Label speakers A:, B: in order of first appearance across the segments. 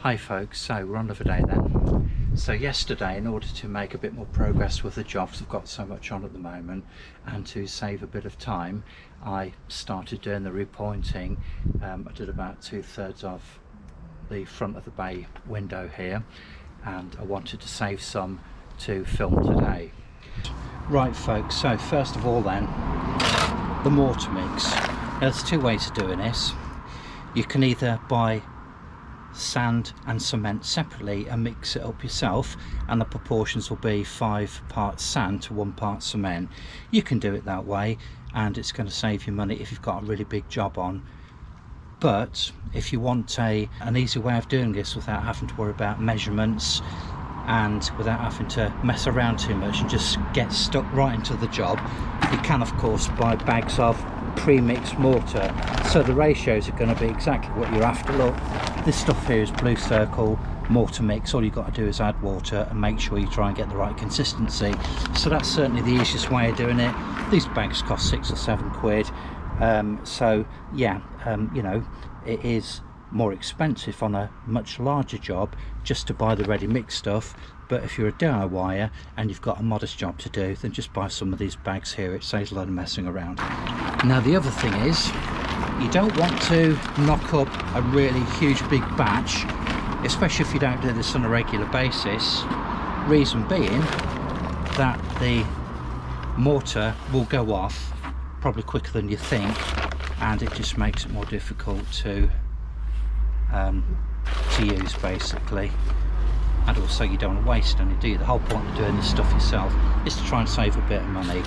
A: Hi folks, so we're on another day then. So yesterday, in order to make a bit more progress with the job, 'cause I've got so much on at the moment, and to save a bit of time, I started doing the repointing. I did about 2/3 of the front of the bay window here, and I wanted to save some to film today. Right folks, so first of all then, the mortar mix. Now, there's two ways of doing this. You can either buy sand and cement separately and mix it up yourself, and the proportions will be 5 parts sand to 1 part cement. You can do it that way, and it's going to save you money if you've got a really big job on. But if you want an easy way of doing this without having to worry about measurements and without having to mess around too much and just get stuck right into the job, you can of course buy bags of pre-mixed mortar. So the ratios are going to be exactly what you're after. Look, this stuff here is Blue Circle mortar mix. All you've got to do is add water and make sure you try and get the right consistency. So that's certainly the easiest way of doing it. These bags cost 6 or 7 quid. So yeah, you know, it is more expensive on a much larger job just to buy the ready mix stuff, but if you're a DIYer and you've got a modest job to do, then just buy some of these bags here. It saves a lot of messing around. Now the other thing is, you don't want to knock up a really huge big batch, especially if you don't do this on a regular basis. Reason being that the mortar will go off probably quicker than you think, and it just makes it more difficult to use basically. And also you don't want to waste any, do you? The whole point of doing this stuff yourself is to try and save a bit of money,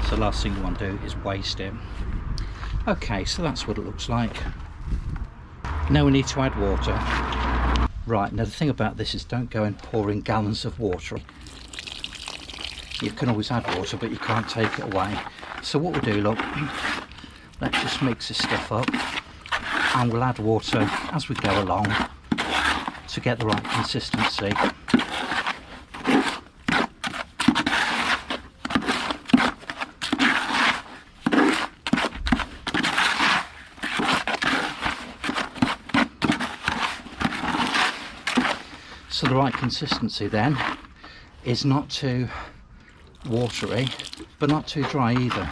A: so the last thing you want to do is waste it. Okay, so that's what it looks like. Now we need to add water. Right, now the thing about this is don't go and pour in gallons of water. You can always add water, but you can't take it away. So what we'll do, look, let's just mix this stuff up, and we'll add water as we go along to get the right consistency. So the right consistency then is not too watery, but not too dry either.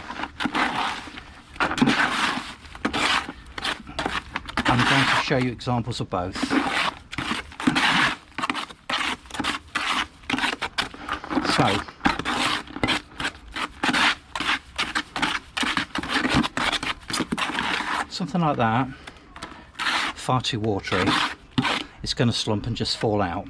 A: I'm going to show you examples of both. So, something like that, far too watery, it's going to slump and just fall out.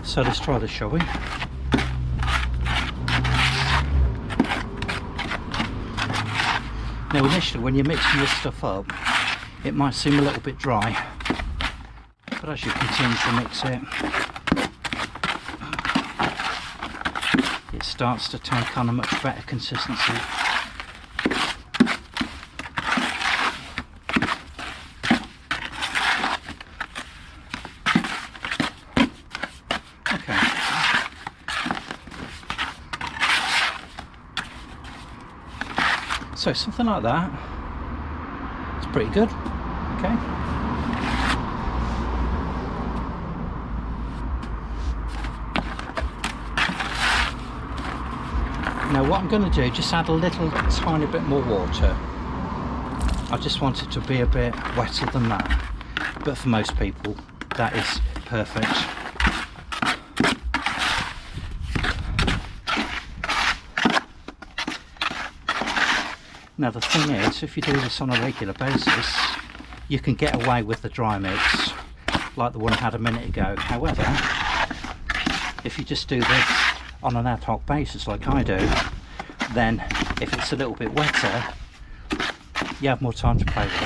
A: So let's try this, shall we? Now initially when you're mixing this stuff up, it might seem a little bit dry, but as you continue to mix it, it starts to take on a much better consistency. So something like that, it's pretty good. Okay. Now what I'm going to do, just add a little tiny bit more water. I just want it to be a bit wetter than that, but for most people that is perfect. Now the thing is, if you do this on a regular basis, you can get away with the dry mix, like the one I had a minute ago. However, if you just do this on an ad hoc basis like I do, then if it's a little bit wetter, you have more time to play with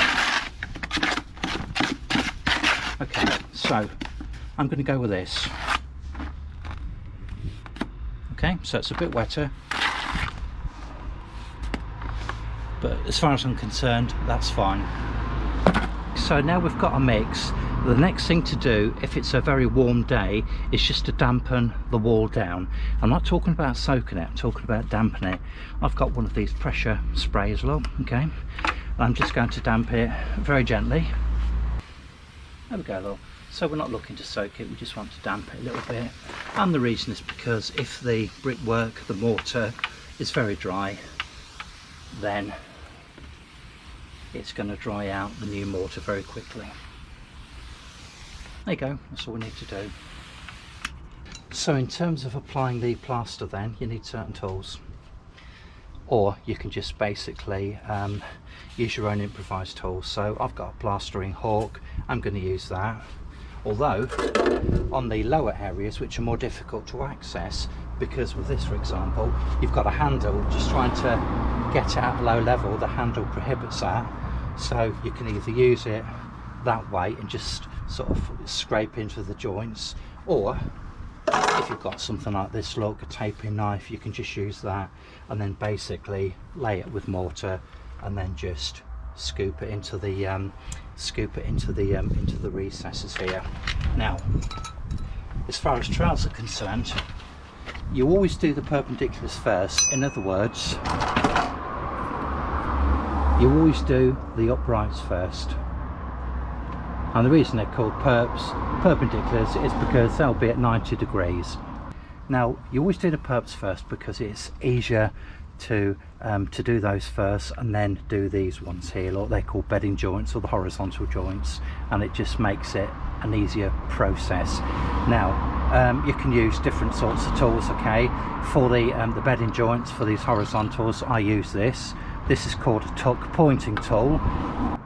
A: it. Okay, so I'm going to go with this. Okay, so it's a bit wetter, but as far as I'm concerned, that's fine. So now we've got a mix. The next thing to do, if it's a very warm day, is just to dampen the wall down. I'm not talking about soaking it, I'm talking about dampening it. I've got one of these pressure sprays, look, okay? I'm just going to damp it very gently. There we go, look. So we're not looking to soak it, we just want to damp it a little bit. And the reason is because if the brickwork, the mortar, is very dry, then it's going to dry out the new mortar very quickly. There you go, that's all we need to do. So in terms of applying the plaster then, you need certain tools. Or you can just basically use your own improvised tools. So I've got a plastering hawk, I'm going to use that. Although on the lower areas which are more difficult to access, because with this for example, you've got a handle, just trying to get it at low level, the handle prohibits that. So you can either use it that way and just sort of scrape into the joints, or if you've got something like this, look, a taping knife, you can just use that and then basically lay it with mortar and then just scoop it into the recesses here. Now, as far as trowels are concerned, you always do the perpendiculars first. In other words, you always do the uprights first. And the reason they're called perpendiculars is because they'll be at 90 degrees. Now, you always do the perps first because it's easier to do those first and then do these ones here. Look, they're called bedding joints or the horizontal joints, and it just makes it an easier process. Now, you can use different sorts of tools, okay? For the bedding joints, for these horizontals, I use this. This is called a tuck pointing tool,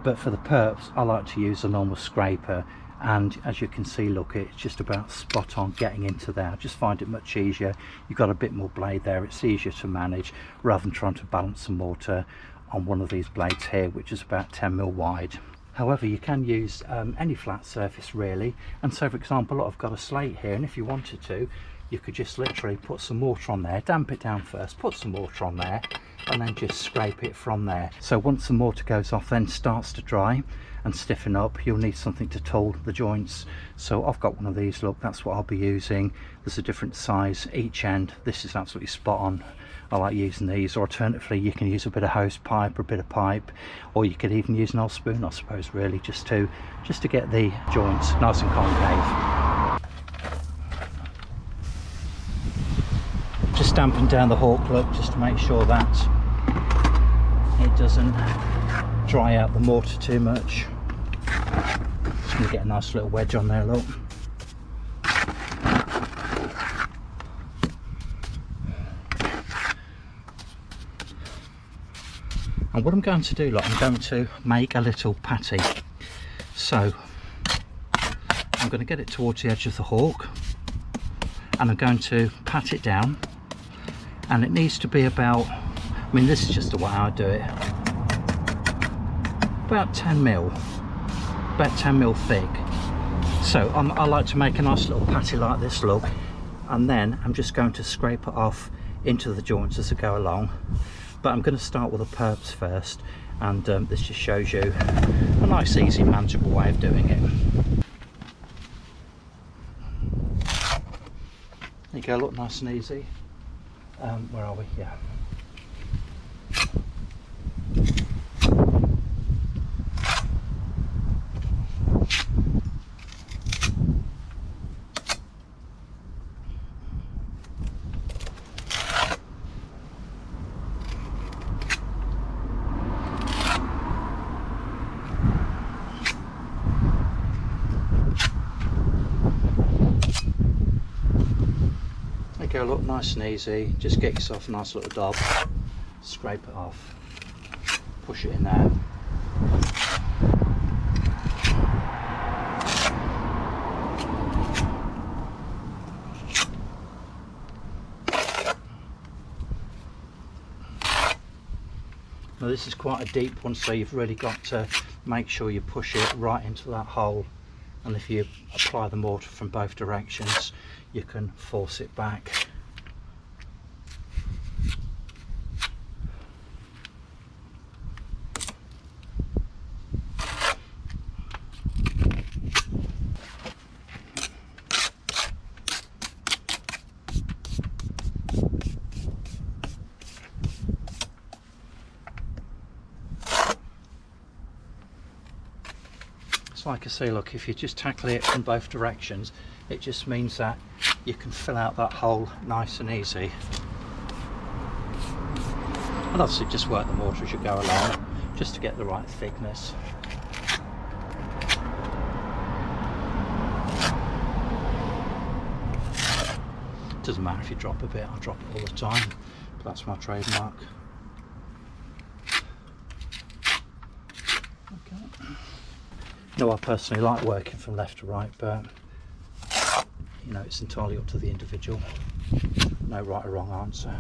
A: but for the perps I like to use a normal scraper, and as you can see, look, it's just about spot on getting into there. I just find it much easier. You've got a bit more blade there, it's easier to manage rather than trying to balance some mortar on one of these blades here, which is about 10mm wide. However, you can use any flat surface really, and so for example, look, I've got a slate here, and if you wanted to, you could just literally put some mortar on there, damp it down first, put some mortar on there, and then just scrape it from there. So once the mortar goes off, then starts to dry and stiffen up, you'll need something to tool the joints. So I've got one of these, look, that's what I'll be using. There's a different size each end. This is absolutely spot on. I like using these, or alternatively you can use a bit of hose pipe or a bit of pipe, or you could even use an old spoon, I suppose, really, just to get the joints nice and concave. Just damping down the hawk, look, just to make sure that it doesn't dry out the mortar too much. Just going to get a nice little wedge on there, look. And what I'm going to do, look, I'm going to make a little patty. So I'm going to get it towards the edge of the hawk, and I'm going to pat it down. And it needs to be about, I mean, this is just the way I do it, about 10mm, about 10mm thick. So I like to make a nice little patty like this, look, and then I'm just going to scrape it off into the joints as I go along. But I'm going to start with the perps first, and this just shows you a nice, easy, manageable way of doing it. There you go, look, nice and easy. Where are we? Yeah. Go, look, nice and easy. Just get yourself a nice little dab, scrape it off, push it in there. Now this is quite a deep one, so you've really got to make sure you push it right into that hole, and if you apply the mortar from both directions, you can force it back. Because like I say, look, if you just tackle it from both directions, it just means that you can fill out that hole nice and easy. And obviously just work the mortar as you go along, just to get the right thickness. Doesn't matter if you drop a bit, I drop it all the time, but that's my trademark. Okay. No, I personally like working from left to right, but you know, it's entirely up to the individual. No right or wrong answer.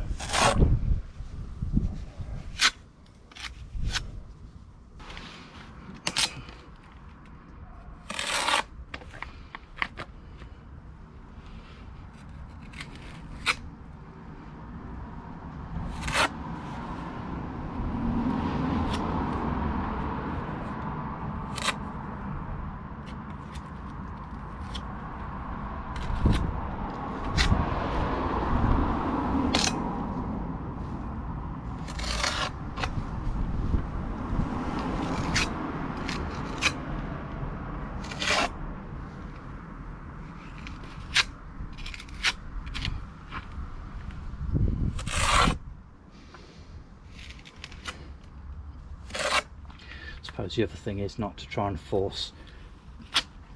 A: I suppose the other thing is not to try and force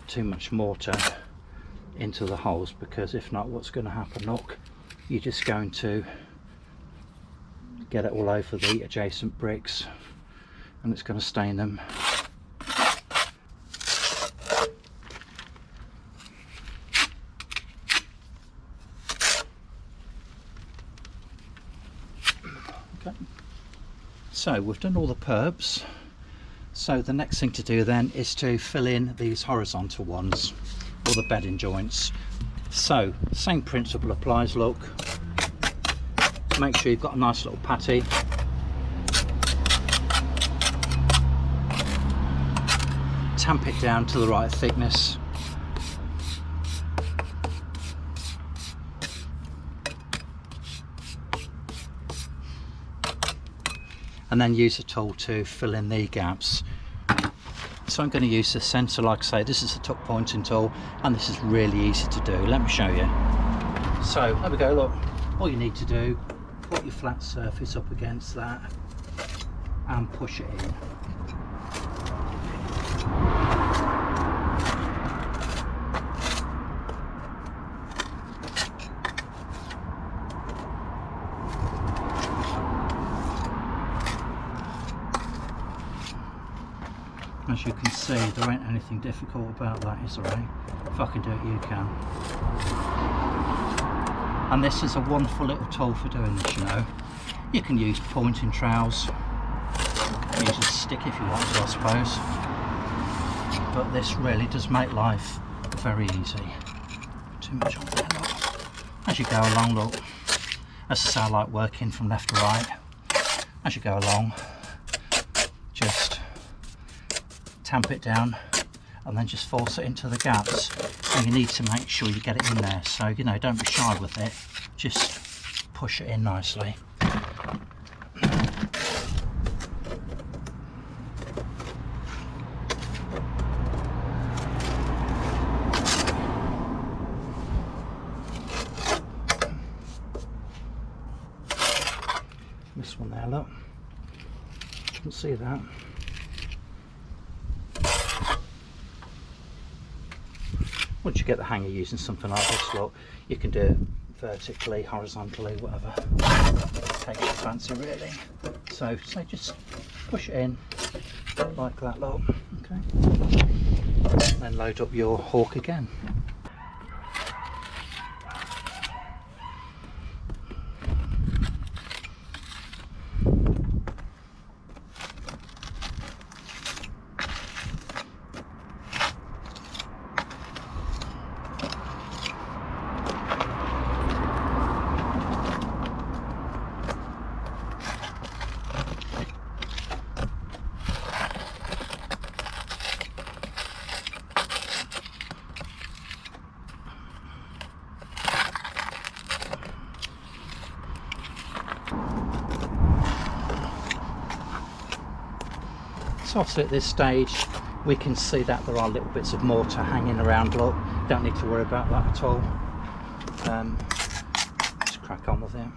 A: too much mortar into the holes, because if not, what's going to happen, look, you're just going to get it all over the adjacent bricks and it's going to stain them. Okay, so we've done all the curbs. So the next thing to do then is to fill in these horizontal ones, or the bedding joints. So same principle applies, look. Make sure you've got a nice little patty. Tamp it down to the right thickness. And then use a tool to fill in the gaps. So I'm going to use the centre, like I say, this is a tuck pointing tool, and this is really easy to do. Let me show you. So there we go, look, all you need to do, put your flat surface up against that and push it in. As you can see, there ain't anything difficult about that, is there? If I can do it, you can. And this is a wonderful little tool for doing this, you know. You can use pointing trowels, use a stick if you want to, I suppose. But this really does make life very easy. Too much on there, look. As you go along, look. As I say, I like working from left to right. As you go along, just tamp it down and then just force it into the gaps, and you need to make sure you get it in there, so you know, don't be shy with it, just push it in nicely. This one there, look, you can see that. Once you get the hang of using something like this, look, you can do it vertically, horizontally, whatever takes your fancy really. So just push it in like that, look, okay. And then load up your hawk again. So obviously at this stage we can see that there are little bits of mortar hanging around. Look, don't need to worry about that at all. Let's crack on with it.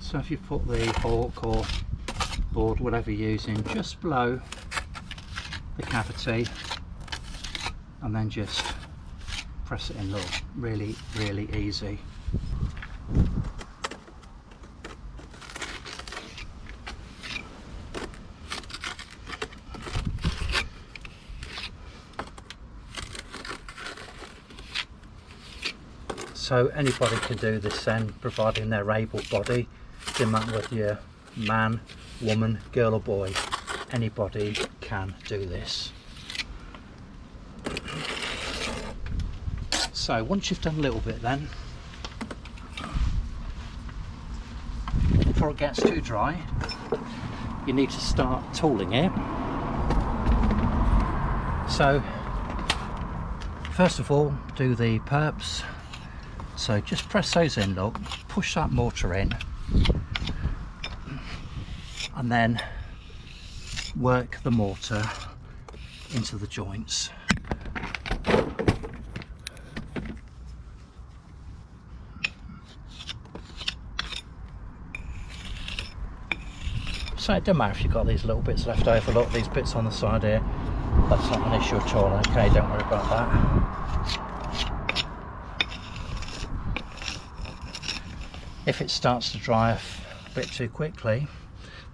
A: So if you put the fork or board, whatever you're using, just below the cavity and then just press it in. Look, really easy. So anybody can do this then, providing they're able-bodied. Doesn't matter whether you're man, woman, girl or boy, anybody can do this. So once you've done a little bit then, before it gets too dry, you need to start tooling it. So first of all, do the perps. So just press those in, look, push that mortar in, and then work the mortar into the joints. So it doesn't matter if you've got these little bits left over. Look, these bits on the side here, that's not an issue at all. Okay, don't worry about that. If it starts to dry a bit too quickly,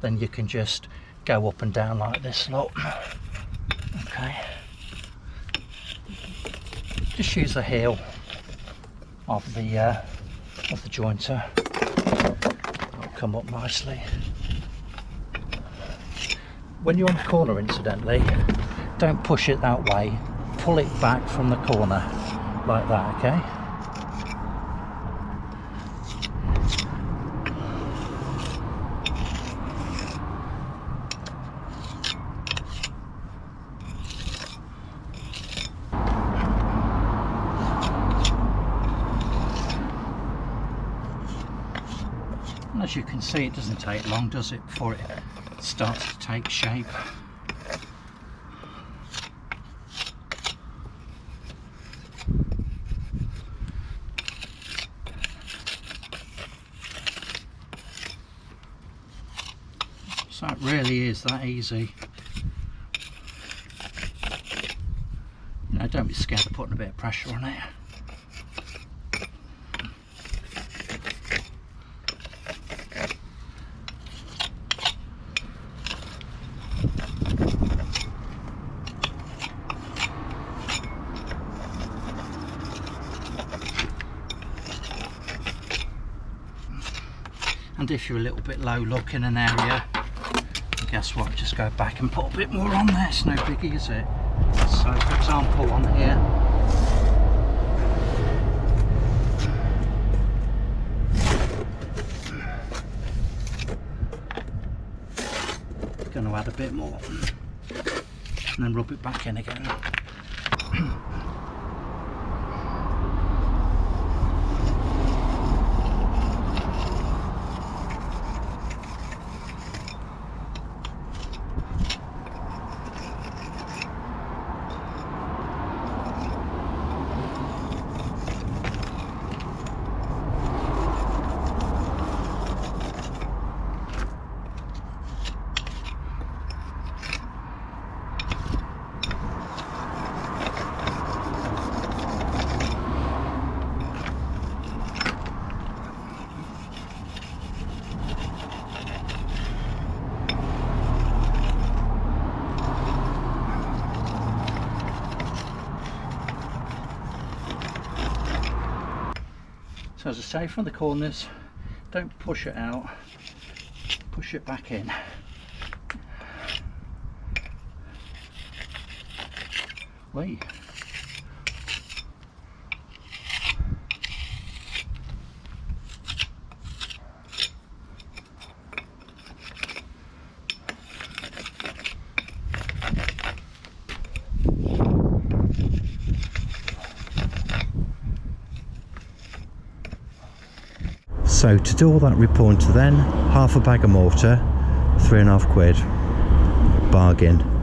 A: then you can just go up and down like this, look. Okay, just use the heel of the jointer. It'll come up nicely. When you're on the corner, incidentally, don't push it that way, pull it back from the corner like that, okay? And as you can see, it doesn't take long, does it, before it starts to take shape. So it really is that easy. You know, don't be scared of putting a bit of pressure on it. And if you're a little bit low look in an area, guess what, just go back and put a bit more on there. It's no biggie, is it? So for example, on here, I'm going to add a bit more and then rub it back in again. So as I say, from the corners, don't push it out, push it back in. Wait.
B: So to do all that repointer then, half a bag of mortar, £3.5. Bargain.